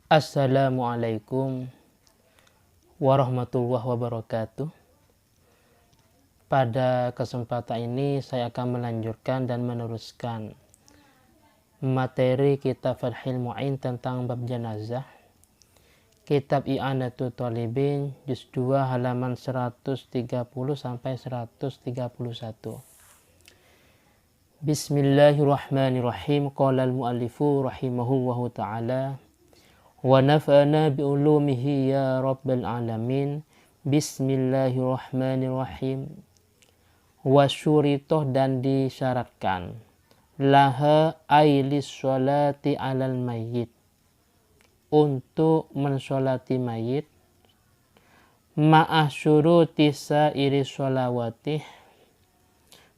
Assalamualaikum warahmatullahi wabarakatuh. Pada kesempatan ini saya akan melanjutkan dan meneruskan materi kitab Fathul Mu'in tentang bab jenazah. Kitab I'anatul Thalibin juz 2 halaman 130 sampai 131. Bismillahirrahmanirrahim. Qala al-muallifu rahimahullahu ta'ala wa nafa'ana bi'ulumihi ya rabbal alamin. Bismillahirrahmanirrahim. Wa syuritoh, dan disyaratkan, laha ailis sholati alal mayyit, untuk mensolati mayit, ma'ah syuruti sa'iri sholawatih,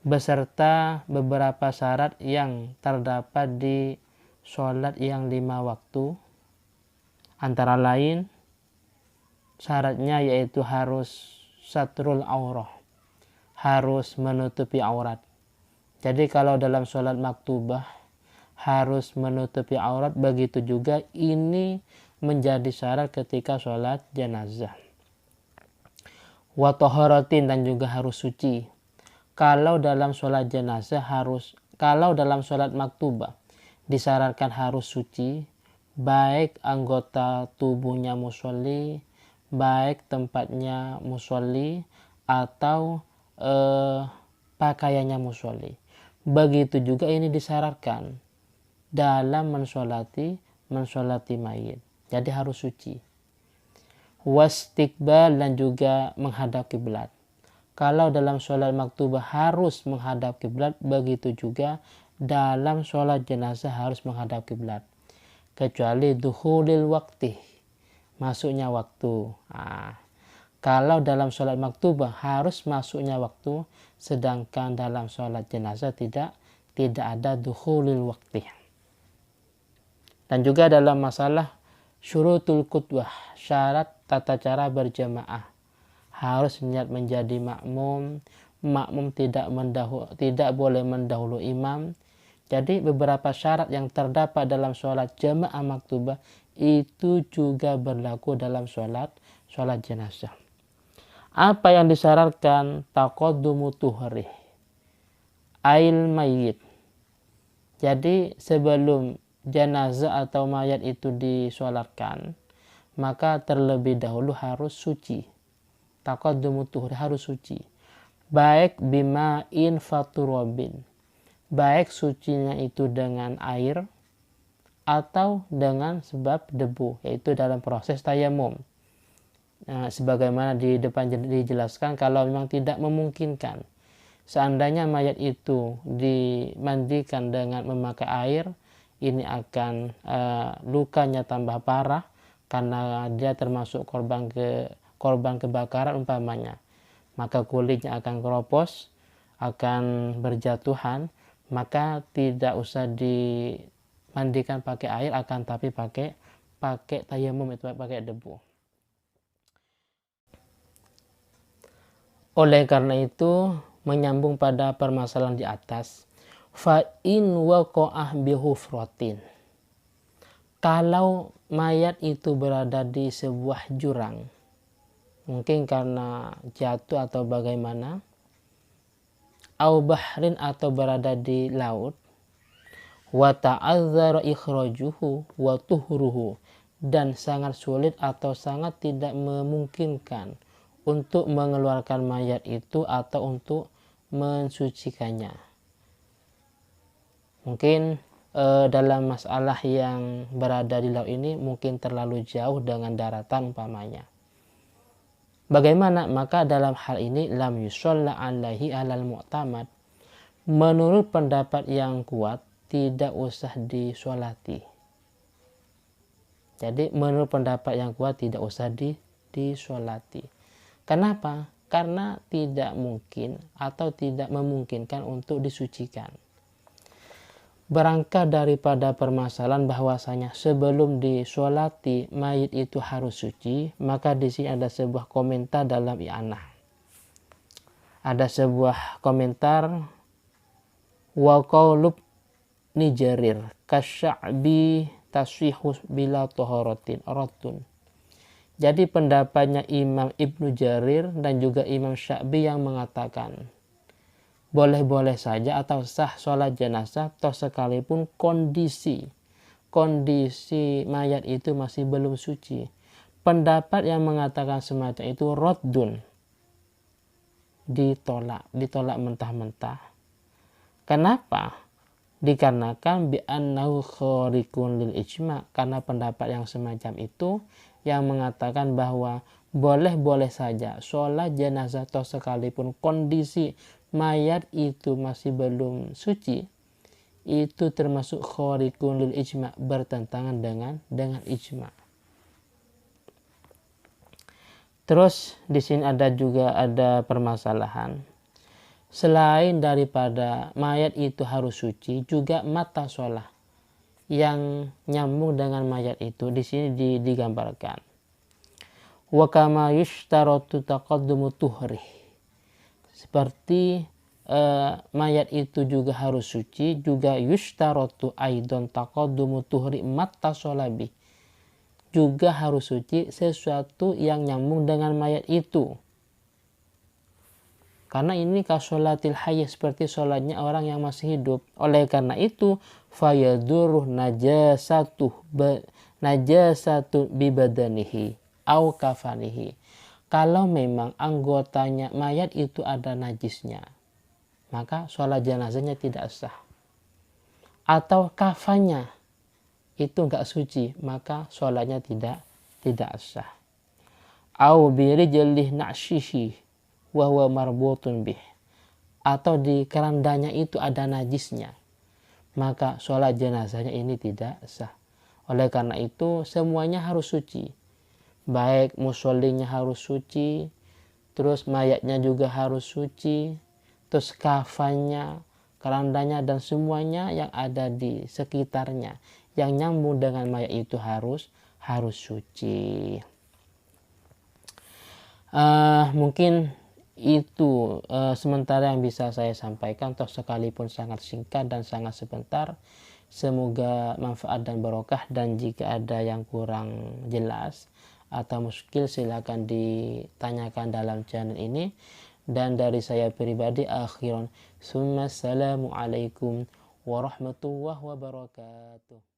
beserta beberapa syarat yang terdapat di sholat yang 5 waktu. Antara lain syaratnya yaitu harus satrul aurah, harus menutupi aurat. Jadi kalau dalam sholat maktubah harus menutupi aurat, begitu juga ini menjadi syarat ketika sholat jenazah. Wa taharatin, dan juga harus suci. Kalau dalam sholat jenazah kalau dalam sholat maktubah disyaratkan harus suci, baik anggota tubuhnya musolli, baik tempatnya musolli, atau pakaiannya musolli. Begitu juga ini disyaratkan dalam mensolati mayit. Jadi harus suci. Wastiqbal, dan juga menghadap kiblat. Kalau dalam sholat maktubah harus menghadap kiblat, begitu juga dalam sholat jenazah harus menghadap kiblat. Kecuali dukhulil waktu, masuknya waktu. Kalau dalam sholat maktubah harus masuknya waktu, sedangkan dalam sholat jenazah tidak ada dukhulil waktu. Dan juga dalam masalah syurutul qudwah, syarat tata cara berjamaah, harus niat menjadi makmum tidak boleh mendahului imam. Jadi beberapa syarat yang terdapat dalam sholat jamaah maktubah itu juga berlaku dalam sholat jenazah. Apa yang disyaratkan? Taqaddumu tuhri ail mayyit. Jadi sebelum jenazah atau mayat itu disolatkan, maka terlebih dahulu harus suci. Taqaddumu tuhri, harus suci. Baik bima'in faturabin, baik sucinya itu dengan air atau dengan sebab debu, yaitu dalam proses tayamum. Sebagaimana di depan dijelaskan, kalau memang tidak memungkinkan, seandainya mayat itu dimandikan dengan memakai air, ini akan lukanya tambah parah karena dia termasuk korban kebakaran umpamanya. Maka kulitnya akan keropos, akan berjatuhan. Maka tidak usah dimandikan pakai air, akan tapi pakai tayamum, itu pakai debu. Oleh karena itu, menyambung pada permasalahan di atas, fa in waqa'ah bihufratin, kalau mayat itu berada di sebuah jurang, mungkin karena jatuh atau bagaimana, au bahrin, atau berada di laut, wa ta'azzara ikhrajuhu wa tuhruhu, dan sangat sulit atau sangat tidak memungkinkan untuk mengeluarkan mayat itu atau untuk mensucikannya. Mungkin dalam masalah yang berada di laut ini mungkin terlalu jauh dengan daratan umpamanya. Bagaimana? Maka dalam hal ini lam yushalla alaihi alal mu'tamad, menurut pendapat yang kuat tidak usah disolati. Jadi menurut pendapat yang kuat tidak usah disolati. Kenapa? Karena tidak mungkin atau tidak memungkinkan untuk disucikan. Berangkat daripada permasalahan bahwasanya sebelum disolati mayit itu harus suci, maka di sini ada sebuah komentar dalam i'anah. Ada sebuah komentar, wa qaulub ni Jarir kasya'bi tashihu bila taharatin raddun. Jadi pendapatnya Imam Ibnu Jarir dan juga Imam Sya'bi yang mengatakan boleh-boleh saja atau sah sholat jenazah toh sekalipun kondisi mayat itu masih belum suci. Pendapat yang mengatakan semacam itu raddun, ditolak mentah-mentah. Kenapa? Dikarenakan bi'annahu khariqun lil ijma', karena pendapat yang semacam itu yang mengatakan bahwa boleh-boleh saja sholat jenazah toh sekalipun kondisi mayat itu masih belum suci, itu termasuk khariqun lil ijma', bertentangan dengan ijma'. Terus di sini ada permasalahan. Selain daripada mayat itu harus suci, juga mata sholat yang nyambung dengan mayat itu di sini digambarkan. Wa kama yushtaratu taqaddumu tuhri. Seperti mayat itu juga harus suci, juga yushtaratu aidan taqaddumu tuhri mata sholabi. Juga harus suci sesuatu yang nyambung dengan mayat itu. Karena ini kasolatil hayy, seperti sholatnya orang yang masih hidup. Oleh karena itu, fayaduruh najasatu bibadanihi au kafanihi. Kalau memang anggotanya mayat itu ada najisnya, maka sholat jenazahnya tidak sah. Atau kafannya itu enggak suci, maka sholatnya tidak sah. Au birijlih na'shihi wahwa marbutun bih, atau di kerandanya itu ada najisnya, maka sholat jenazahnya ini tidak sah. Oleh karena itu semuanya harus suci, baik musollinya harus suci, terus mayatnya juga harus suci, terus kafannya, kerandanya, dan semuanya yang ada di sekitarnya yang nyambung dengan mayat itu harus suci. Mungkin itu sementara yang bisa saya sampaikan, toh sekalipun sangat singkat dan sangat sebentar. Semoga manfaat dan barokah, dan jika ada yang kurang jelas atau muskil silakan ditanyakan dalam channel ini. Dan dari saya pribadi akhiran, assalamualaikum warahmatullahi wabarakatuh.